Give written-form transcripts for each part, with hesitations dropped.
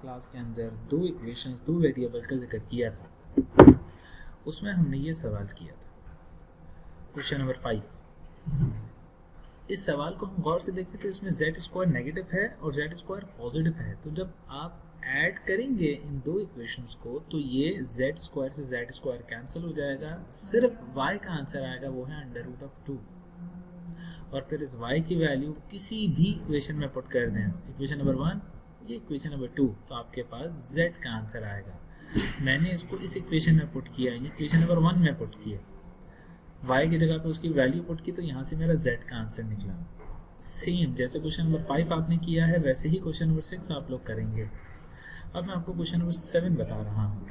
Class के अंदर दो इक्वेशंस, दो वेरिएबल का जिक्र किया था, उसमें हमने ये सवाल किया था, क्वेश्चन नंबर 5। इस सवाल को हम गौर से देखें तो इसमें z स्क्वायर नेगेटिव है और z स्क्वायर पॉजिटिव है। तो जब आप ऐड करेंगे इन दो इक्वेशंस को तो ये z स्क्वायर से z स्क्वायर कैंसिल हो जाएगा, सिर्फ y का आंसर आएगा, वो है √2। और फिर इस y की वैल्यू किसी भी इक्वेशन में पुट कर दें, इक्वेशन नंबर 1 ये इक्वेशन नंबर 2, तो आपके पास z का आंसर आएगा। मैंने इसको इस इक्वेशन में पुट किया, इक्वेशन नंबर 1 में पुट किया, y की जगह पे उसकी वैल्यू पुट की, तो यहाँ से मेरा z का आंसर निकला। सेम जैसे क्वेश्चन नंबर 5 आपने किया है वैसे ही क्वेश्चन नंबर 6 आप लोग करेंगे। अब मैं आपको क्वेश्चन नंबर 7 बता रहा हूँ।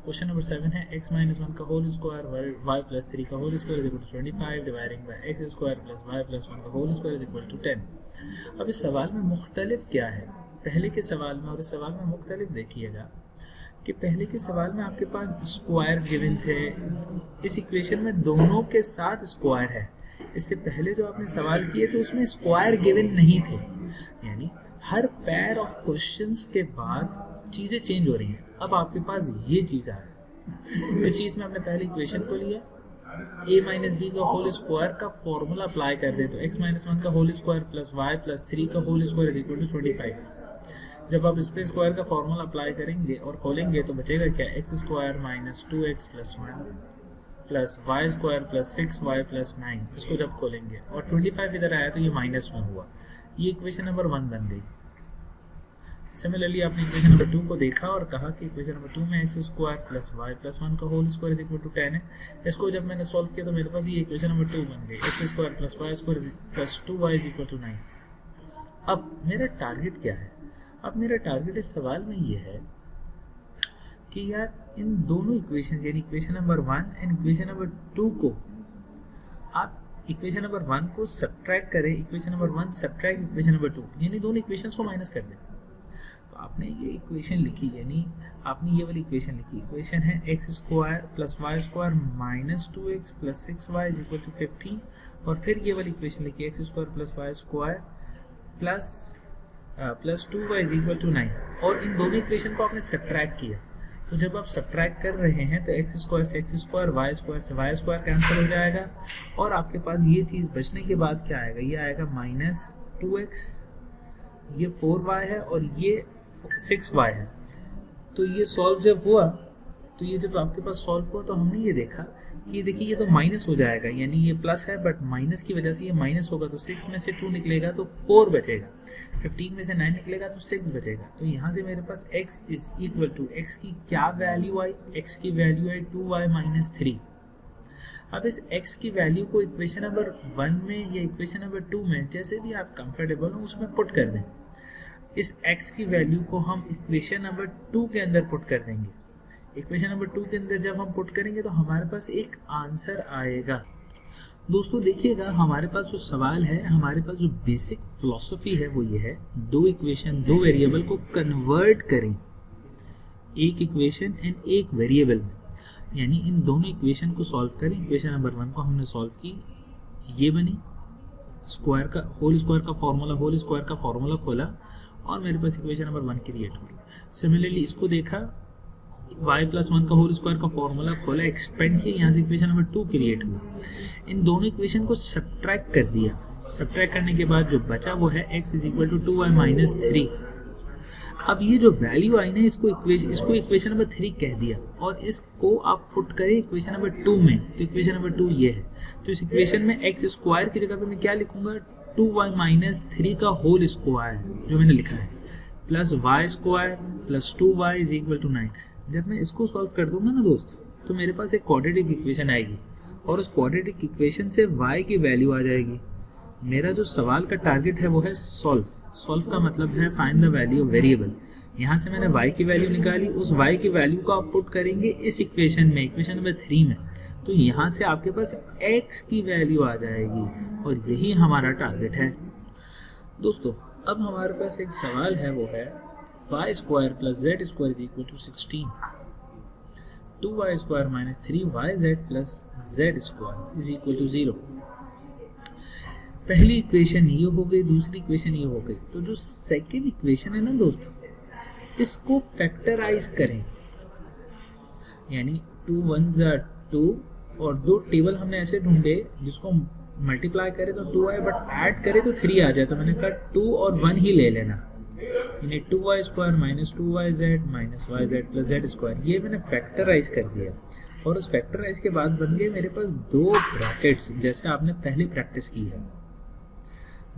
क्वेश्चन नंबर 7 है x - 1 का होल स्क्वायर y + 3 का whole square = 25 dividing by x square + y + 1 का होल स्क्वायर = 10। अब इस सवाल में मुख्तलिफ क्या है, पहले के सवाल में और इस सवाल में मुख्तलिफ देखिएगा कि पहले के सवाल में आपके पास स्क्वायर्स गिवन थे, इस इक्वेशन में दोनों के साथ स्क्वायर है। इससे पहले जो आपने सवाल किए थे उसमें स्क्वायर गिवन नहीं थे, यानी हर पेयर ऑफ क्वेश्चंस के बाद चीज़ें चेंज हो रही हैं। अब आपके पास ये चीज़ आ रही है, इस चीज़ में आपने पहले इक्वेशन को लिया, a - b का होल स्क्वायर का फॉर्मूला अप्लाई कर दे तो x - 1 का होल स्क्वायर + y + 3 का होल स्क्वायर = 25। जब आप इस पे स्क्वायर का फॉर्मूला अप्लाई करेंगे और खोलेंगे तो बचेगा क्या, x square - 2x + 1 + y square + 6y + 9। इसको जब खोलेंगे और 25 इधर आया तो ये माइनस में हुआ, ये इक्वेशन नंबर 1 बन गई। सिमिलरली आपने इक्वेशन नंबर 2 को देखा और कहा कि इक्वेशन नंबर 2 में x स्क्वायर + y + 1 का होल स्क्वायर = 10 है। इसको जब मैंने सॉल्व किया तो मेरे पास ये इक्वेशन नंबर 2 बन गई, x square + y square + 2y = 9। अब मेरा टारगेट क्या है, अब मेरा टारगेट इस सवाल में ये है कि यार इन दोनों इक्वेशन यानी equation number 1 and equation number 2 को आप इक्वेशन नंबर 1 को सब्ट्रैक्ट करें, equation number 1 subtract equation number 2, यानी दोनों इक्वेशंस को माइनस कर दें। तो आपने ये इक्वेशन लिखी, यानी आपने ये वाली इक्वेशन लिखी, इक्वेशन है x square + y square - 2x + 6y = 15, और फिर ये वाली इक्वेशन लिखी, x square + y square + 2y = 9, और इन दोनों इक्वेशन को आपने सब्ट्रैक्ट किया। तो जब आप सब्ट्रैक्ट कर रहे हैं तो x स्क्वायर से x स्क्वायर, y स्क्वायर से y स्क्वायर कैंसिल हो जाएगा, और आपके पास ये चीज़ बचने के बाद क्या आएगा, ये आएगा -2x, ये 4y है और ये 6y है। तो ये सॉल्व जब हुआ तो ये जब आपके पास सॉल्व हुआ तो हमने ये देखा कि देखिए ये तो माइनस हो जाएगा, यानी ये प्लस है बट माइनस की वजह से ये माइनस होगा, तो 6 में से 2 निकलेगा तो 4 बचेगा, 15 में से 9 निकलेगा तो 6 बचेगा। तो यहाँ से मेरे पास x = x की क्या वैल्यू आई, x की वैल्यू आई 2y - 3। अब इस x की वैल्यू को इक्वेशन नंबर 1 में या इक्वेशन नंबर 2 में जैसे भी आप कंफर्टेबल हो उसमें पुट कर दें। इस x की वैल्यू को हम इक्वेशन नंबर 2 के अंदर पुट कर देंगे। इक्वेशन नंबर 2 के अंदर जब हम पुट करेंगे तो हमारे पास एक आंसर आएगा। दोस्तों देखिएगा, हमारे पास जो सवाल है, हमारे पास जो बेसिक फिलॉसफी है वो ये है, दो इक्वेशन, दो वेरिएबल को कन्वर्ट करें एक इक्वेशन एंड एक वेरिएबल में, यानी इन दोनों इक्वेशन को सॉल्व करें। इक्वेशन नंबर 1 को हमने सॉल्व की, ये बनी, स्क्वायर का होल स्क्वायर का फॉर्मूला, होल स्क्वायर का फॉर्मूला खोला और मेरे पास इक्वेशन नंबर 1 क्रिएट हो गई। सिमिलरली इसको देखा, y + 1 का होल स्क्वायर का फॉर्मूला खोला, एक्सपेंड किया, यहाँ से इक्वेशन नंबर 2 क्रिएट हुआ। इन दोनों इक्वेशन को सब्ट्रैक्ट कर दिया, सब्ट्रैक्ट करने के बाद जो बचा वो है x = 2y - 3। अब ये जो वैल्यू आई ना, इसको इक्वेशन नंबर 3 कह दिया, और इसको आप पुट करें इक्वेशन नंबर 2 में, तो इक्वेशन नंबर 2 ये है। तो इस इक्वेशन में x स्क्वायर की जगह पे मैं क्या लिखूंगा, 2y - 3 का होल स्क्वायर जो मैंने लिखा है, + y स्क्वायर + 2y = 9। जब मैं इसको सॉल्व कर दूंगा ना दोस्त, तो मेरे पास एक क्वाड्रेटिक इक्वेशन आएगी, और उस क्वाड्रेटिक इक्वेशन से y की वैल्यू आ जाएगी। मेरा जो सवाल का टारगेट है वो है सॉल्व। सॉल्व का मतलब है find the value of variable. यहाँ से मैंने y की वैल्यू निकाली, उस y की वैल्यू को आप पुट करेंगे इस इक्वेशन में, इक्वेशन नंबर 3 में, तो यहाँ से आपके पास x की वैल्यू आ जाएगी, और यही हमारा टारगेट है। दोस्तों अब हमारे पास एक सवाल है, वो है y square + z square = 16, 2y square - 3yz + z square = 0। पहली इक्वेशन ये हो गई, दूसरी इक्वेशन ये हो गई। तो जो सेकंड इक्वेशन है ना दोस्तों, इसको फैक्टराइज करें, यानी 2 1 2 और दो टेबल हमने ऐसे ढूंढे जिसको मल्टीप्लाई करे तो 2 आए, बट ऐड करे तो 3 आ जाए, तो मैंने कहा 2 और 1 ही ले लेना, यानी 2y square minus 2yz minus yz plus z square, ये मैंने फैक्टराइज कर दिया। और उस फैक्टराइज के बाद बन गए मेरे पास दो ब्रैकेट्स, जैसे आपने पहले प्रैक्टिस की है।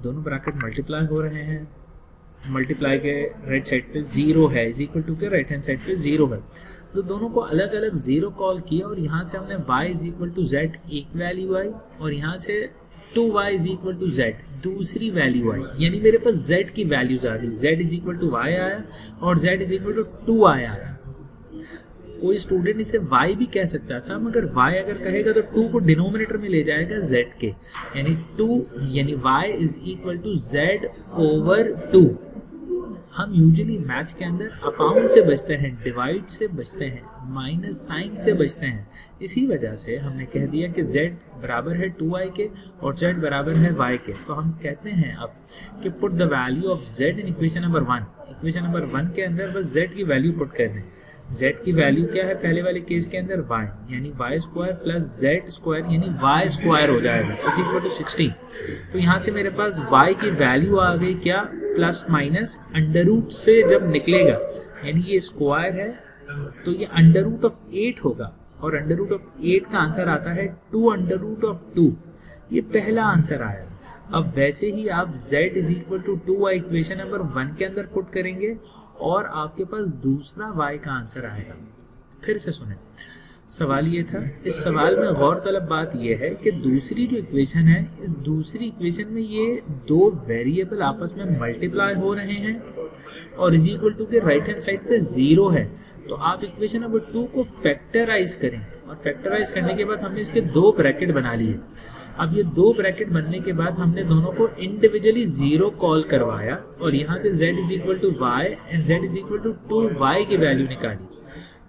दोनों ब्रैकेट मल्टीप्लाई हो रहे हैं, मल्टीप्लाई के राइट साइड पे 0 है, इज इक्वल टू के राइट हैंड साइड पे 0 है, तो दोनों को अलग अलग 0 कॉल किया और यहाँ से हमने y is equal to z एक वैल्यू आई, और यहाँ से 2y is equal to z दूसरी वैल्यू आई, यानी मेरे पास z की वैल्यूज आ गई। z is equal to y आया और z इज इक्वल टू 2 आया। कोई स्टूडेंट इसे y भी कह सकता था, मगर y अगर कहेगा तो 2 को डिनोमिनेटर में ले जाएगा z के, यानी 2 यानी y is equal to z over 2। हम यूजुअली मैथ्स के अंदर अपाउंड से बचते हैं, डिवाइड से बचते हैं, माइनस साइन से बचते हैं। इसी वजह से हमने कह दिया कि z बराबर है 2y के और z बराबर है y के। तो हम कहते हैं अब कि put the value of z in equation number 1। Equation number 1 के अंदर बस z की वैल्यू पुट कर दें। z की वैल्यू क्या है पहले वाले केस के अंदर y, यानी y square plus z square यानी y स्क्वायर हो जाएगा इज इक्वल टू 16। तो यहाँ से मेरे पास y की वैल्यू आ गई क्या, प्लस माइनस अंडर रूट से जब निकलेगा, यानी ये स्क्वायर है तो ये अंडर रूट ऑफ 8 होगा, और अंडर रूट ऑफ 8 का आंसर आता है 2 अंडर रूट ऑफ 2। ये पहला आंसर आया। अब वैसे ही आप z is equal to 2y equation number 1 के अंदर पुट करेंगे और आपके पास दूसरा y का आंसर आएगा। फिर से सुने, सवाल ये था, इस सवाल में गौरतलब बात यह है कि दूसरी जो इक्वेशन है, इस दूसरी इक्वेशन में ये दो वेरिएबल आपस में मल्टीप्लाई हो रहे हैं और इज इक्वल टू के राइट हैंड साइड पे 0 है। तो आप इक्वेशन नंबर 2 को फैक्टराइज करें, और फैक्टराइज करने के बाद हमने इसके दो ब्रैकेट बना लिए। अब ये दो ब्रैकेट बनने के बाद हमने दोनों को इंडिविजुअली 0 कॉल करवाया और यहाँ से z is equal to Y and z is equal to 2y की वैल्यू निकाली।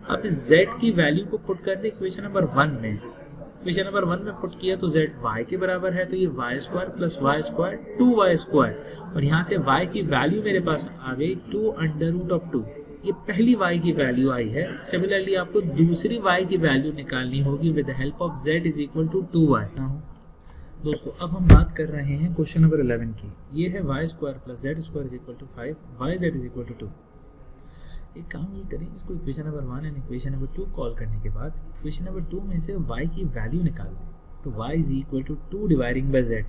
अब इस z की वैल्यू को पुट कर दे इक्वेशन नंबर 1 में। इक्वेशन नंबर 1 में पुट किया तो z y के बराबर है, तो ये y square plus y square 2y square, और यहाँ से y की वैल्यू मेरे पास आ गई 2 अंडर रूट ऑफ 2। ये पहली y की वैल्यू आई है। सिमिलरली आपको दूसरी y की वैल्यू निकालनी होगी with the help of z is equal to 2y। दोस्तों अब हम बात कर रहे हैं क्वेश्चन नंबर 11 की। ये है y square plus z square is equal to 5, yz is equal to 2। एक काम ये करें, इसको equation number 1 and equation number 2 call करने के बाद इक्वेशन नंबर 2 में से y की वैल्यू निकाल दें। तो y is equal to 2 dividing by z,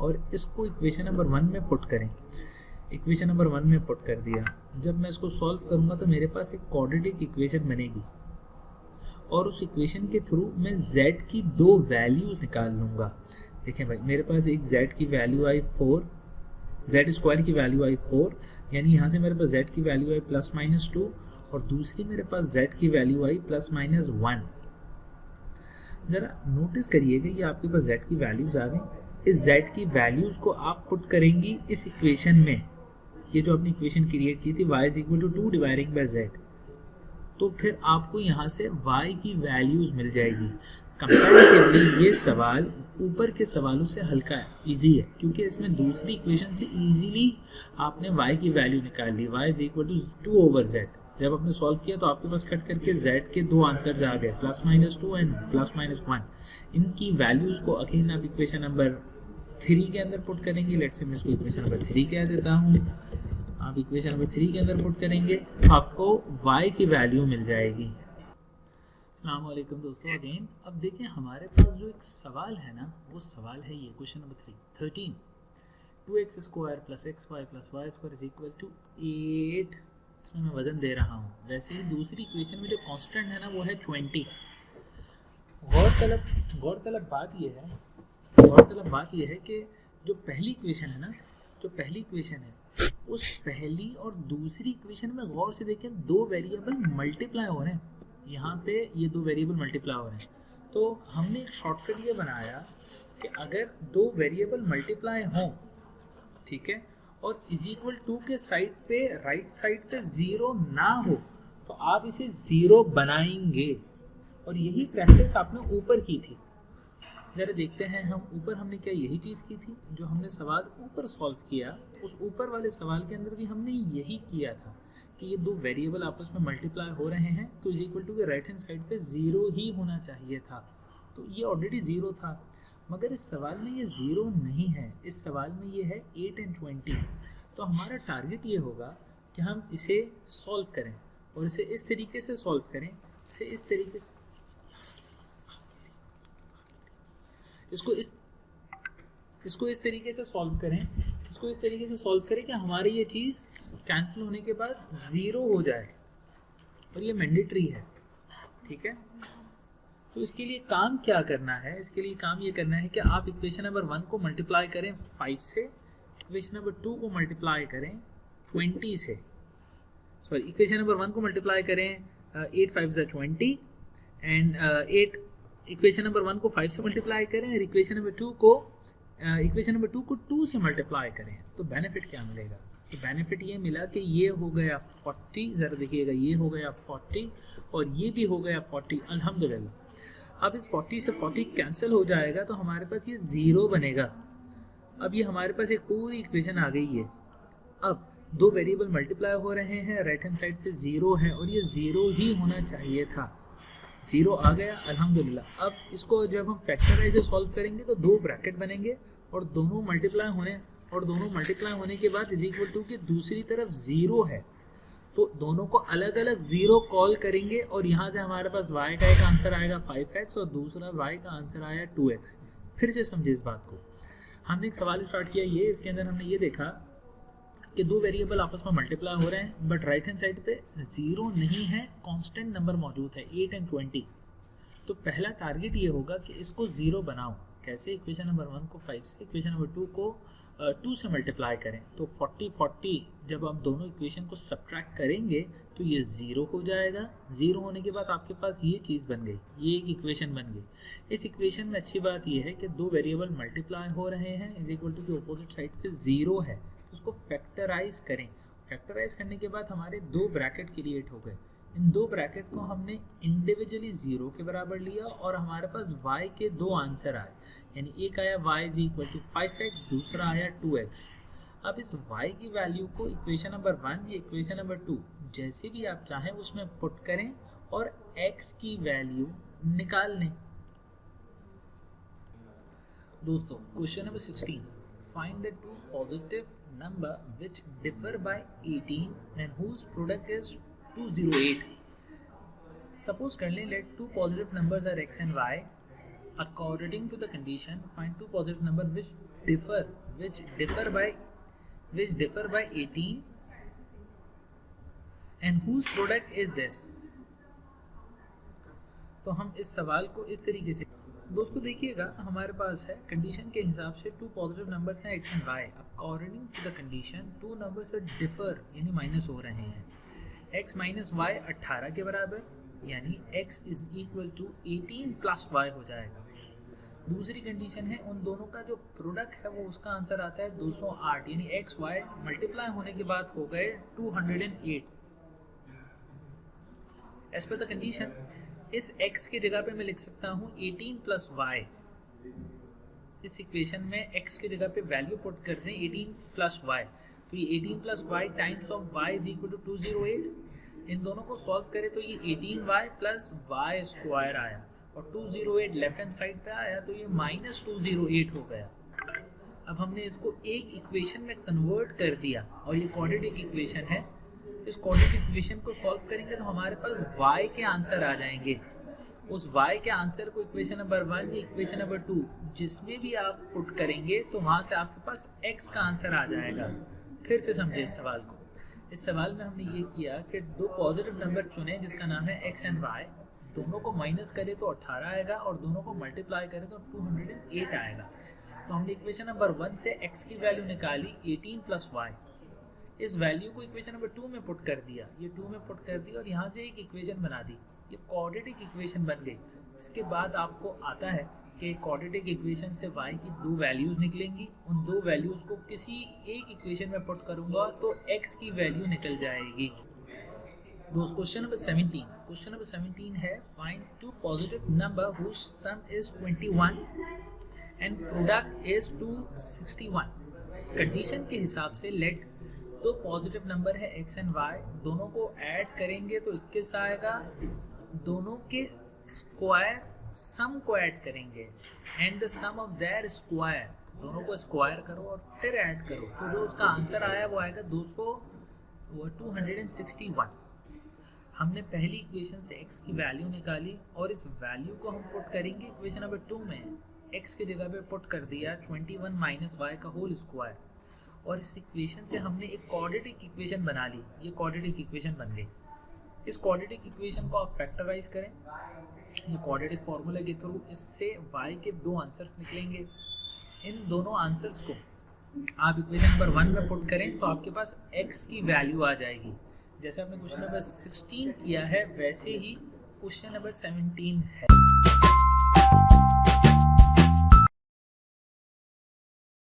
और इसको इक्वेशन नंबर 1 में पुट करें। इक्वेशन नंबर 1 में पुट कर दिया। जब मैं इसको सॉल्व करूंगा तो मेरे पास एक क्वाड्रेटिक इक्वेशन बनेगी, और उस इक्वेशन के थ्रू मैं z की दो वैल्यूज निकाल लूंगा। देखें भाई, मेरे पास एक z की वैल्यू आई 4, z स्क्वायर की वैल्यू आई 4, यानी यहाँ से मेरे पास z की वैल्यू आई प्लस माइनस 2, और दूसरी मेरे पास z की वैल्यू आई प्लस माइनस 1। जरा नोटिस करिएगा, ये आपके पास z की वैल्यूज आ गई। इस z की वैल्यूज को आप पुट करेंगी इस इक्वेशन में। ये जो आपने इक्वेशन क्रिएट की थी y is equal to 2 dividing by z, तो फिर आपको यहाँ से y की वैल्यूज मिल जाएगी। कंपैरेटिवली ये सवाल ऊपर के सवालों से हल्का इजी है, क्योंकि इसमें दूसरी इक्वेशन से इजीली आपने y की वैल्यू निकाल ली। y is equal to 2 over z। जब आपने सॉल्व किया तो आपके पास कट करके z के दो आंसर्स आ गए, plus minus 2 and plus minus 1। इनकी वैल्यूज को अगेन आप इक्वेशन नंबर 3 के अंदर पुट करेंगे। लेट्स से मैं इसको इक्वेशन नंबर 3 कह देता हूँ। आप इक्वेशन नंबर 3 के अंदर पुट करेंगे, आपको y की वैल्यू मिल जाएगी। अस्सलाम वालेकुम दोस्तों अगेन। अब देखें हमारे पास जो एक सवाल है ना, वो सवाल है ये question number 13 2x square plus X Y plus Y square is equal to 8। इसमें मैं वजन दे रहा हूँ। वैसे ही दूसरी इक्वेशन में जो कांस्टेंट है ना वो है 20। गौरतलब बात ये है कि जो पहली इक्वेशन है ना, उस पहली और दूसरी इक्वेशन में गौर से देखें, दो वेरिएबल मल्टीप्लाई हो रहे हैं। यहाँ पे ये दो वेरिएबल मल्टीप्लाई हो रहे हैं, तो हमने एक शॉर्टकट ये बनाया कि अगर दो वेरिएबल मल्टीप्लाई हों, ठीक है, और इज इक्वल टू के साइड पे राइट साइड पे 0 ना हो, तो आप इसे 0 बनाएंगे। और यही प्रैक्टिस आपने ऊपर की थी। जरा देखते हैं हम ऊपर हमने क्या यही चीज़ की थी। जो हमने सवाल ऊपर सॉल्व किया, उस ऊपर वाले सवाल के अंदर भी हमने यही किया था कि ये दो वेरिएबल आपस में मल्टीप्लाई हो रहे हैं तो इज इक्वल टू के राइट हैंड साइड पे 0 ही होना चाहिए था। तो ये ऑलरेडी 0 था, मगर इस सवाल में ये 0 नहीं है, इस सवाल में ये है 8 and 20। तो हमारा टारगेट ये होगा कि हम इसे सॉल्व करें और इसे इस तरीके से सॉल्व करें, इसे इस तरीके से, इसको इस तरीके से सॉल्व करें, इसको इस तरीके से सॉल्व करें कि हमारी ये चीज़ कैंसिल होने के बाद 0 हो जाए, और ये मैंडेटरी है, ठीक है। तो इसके लिए काम क्या करना है, इसके लिए काम ये करना है कि आप इक्वेशन नंबर 1 को मल्टीप्लाई करें 5 से, इक्वेशन नंबर 2 को मल्टीप्लाई करें 20 से, सॉरी इक्वेशन नंबर 1 को मल्टीप्लाई करें 8 5 20 एंड 8, इक्वेशन नंबर 1 को 5 से मल्टीप्लाई करें और इक्वेशन नंबर 2 को 2 से मल्टीप्लाई करें। तो बेनिफिट क्या मिलेगा? तो बेनिफिट ये मिला कि ये हो गया 40, ज़रा देखिएगा, ये हो गया 40 और ये भी हो गया 40, अल्हम्दुलिल्लाह। अब इस 40 से 40 कैंसिल हो जाएगा तो हमारे पास ये 0 बनेगा। अब ये हमारे पास एक पूरी इक्वेशन आ गई है। अब दो वेरिएबल मल्टीप्लाई हो रहे हैं, राइट हैंड साइड पे 0 है और ये 0 ही होना चाहिए था, 0 आ गया, अल्हम्दुलिल्लाह। अब इसको जब हम फैक्टराइज से सॉल्व करेंगे तो दो ब्रैकेट बनेंगे और दोनों मल्टीप्लाई होने के बाद इज इक्वल टू कि दूसरी तरफ 0 है, तो दोनों को अलग अलग 0 कॉल करेंगे और यहाँ से हमारे पास y का एक आंसर आएगा 5x और दूसरा y का आंसर आया 2x। फिर से समझे इस बात को, हमने एक सवाल स्टार्ट किया ये, इसके अंदर हमने ये देखा कि दो वेरिएबल आपस में मल्टीप्लाई हो रहे हैं बट राइट हैंड साइड पे 0 नहीं है, कांस्टेंट नंबर मौजूद है 8 and 20। तो पहला टारगेट ये होगा कि इसको 0 बनाओ। कैसे? इक्वेशन नंबर 1 को 5 से, इक्वेशन नंबर 2 को 2 से मल्टीप्लाई करें, तो 40 जब आप दोनों इक्वेशन को सब्ट्रैक्ट करेंगे तो ये 0 हो जाएगा। 0 होने के बाद आपके पास ये चीज़ बन गई, ये एक इक्वेशन बन गई। इस इक्वेशन में अच्छी बात ये है कि दो वेरिएबल मल्टीप्लाई हो रहे हैं, इज इक्वल टू के अपोजिट साइड पे 0 है, तो उसको फैक्टराइज करें। फैक्टराइज करने के बाद हमारे दो ब्रैकेट क्रिएट हो गए। इन दो ब्रैकेट को हमने इंडिविजुअली 0 के बराबर लिया और हमारे पास y के दो आंसर आए, यानी एक आया y is equal to 5x, दूसरा आया 2x। अब इस y की वैल्यू को इक्वेशन नंबर 1 या इक्वेशन नंबर 2 जैसे भी आप चाहें उसमें पुट करें और x की वैल्यू निकाल लें। दोस्तों question number 16, find the two positive number which differ by 18 and whose product is 208। Suppose कर लें let two positive numbers are x and y. According to the condition, find two positive numbers which differ by 18 and whose product is this. तो हम इस सवाल को इस तरीके से, दोस्तों देखिएगा हमारे पास है कंडीशन के हिसाब से टू पॉजिटिव नंबर्स हैं x and y। According to the condition two numbers differ यानी माइनस हो रहे हैं। x माइनस वाई 18 के बराबर, यानी x is equal to 18 plus y हो जाएगा। दूसरी कंडीशन है उन दोनों का जो प्रोडक्ट है वो उसका आंसर आता है 208, यानी x y मल्टीप्लाई होने के बाद हो गए 208। एज पर द कंडीशन इस x के जगह पे मैं लिख सकता हूँ 18 प्लस y। इस इक्वेशन में x के जगह पे वैल्यू पुट कर दें 18 प्लस y, तो ये 18 plus Y times of Y is equal to 208। इन दोनों को सॉल्व करें तो ये 18y प्लस वाई स्क्वायर आया और 208 लेफ्ट हैंड साइड पे आया तो ये माइनस 208 हो गया। अब हमने इसको एक इक्वेशन में कन्वर्ट कर दिया और ये क्वाड्रेटिक इक्वेशन है। इस क्वाड्रेटिक इक्वेशन को सॉल्व करेंगे तो हमारे पास y के आंसर आ जाएंगे। उस y के आंसर को इक्वेशन नंबर 1 या इक्वेशन नंबर 2 जिसमें भी आप पुट करेंगे तो वहाँ से आपके पास x का आंसर आ जाएगा। फिर से समझे इस सवाल को। इस सवाल में हमने ये किया कि दो पॉजिटिव नंबर चुने जिसका नाम है x एंड y, दोनों को माइनस करें तो 18 आएगा और दोनों को मल्टीप्लाई करें तो 208 आएगा। तो हमने इक्वेशन नंबर 1 से x की वैल्यू निकाली 18 प्लस y। इस वैल्यू को इक्वेशन नंबर 2 में पुट कर दिया, ये 2 में पुट कर दिया और यहाँ से एक इक्वेशन बना दी, ये क्वाड्रेटिक इक्वेशन बन गई। इसके बाद आपको आता है कि क्वाड्रेटिक इक्वेशन से y की दो वैल्यूज़ निकलेंगी, उन दो वैल्यूज़ को किसी एक इक्वेशन में पुट करूँगा तो x की वैल्यू निकल जाएगी। दोस्त क्वेश्चन नंबर 17 है find two positive number whose sum is 21 and product is 261। Condition के हिसाब से लेट तो पॉजिटिव नंबर है x एंड y, दोनों को ऐड करेंगे तो 21 आएगा, दोनों के स्क्वायर सम को ऐड करेंगे and the sum of their square, दोनों को स्क्वायर करो और फिर ऐड करो, तो जो उसका आंसर आया वो आएगा 261। हमने पहली इक्वेशन से x की वैल्यू निकाली और इस वैल्यू को हम पुट करेंगे इक्वेशन नंबर 2 में, x की जगह पे पुट कर दिया 21 माइनस y का होल स्क्वायर, और इस इक्वेशन से हमने एक क्वाड्रेटिक इक्वेशन बना ली, ये क्वाड्रेटिक इक्वेशन बन गई। इस क्वाड्रेटिक इक्वेशन को आप फैक्टराइज करें ये क्वाड्रेटिक फार्मूला के थ्रू, इससे y के दो आंसर्स निकलेंगे। इन दोनों आंसर्स को आप इक्वेशन नंबर 1 में पुट करें तो आपके पास x की वैल्यू आ जाएगी। जैसे आपने क्वेश्चन नंबर 16 किया है वैसे ही क्वेश्चन नंबर 17 है।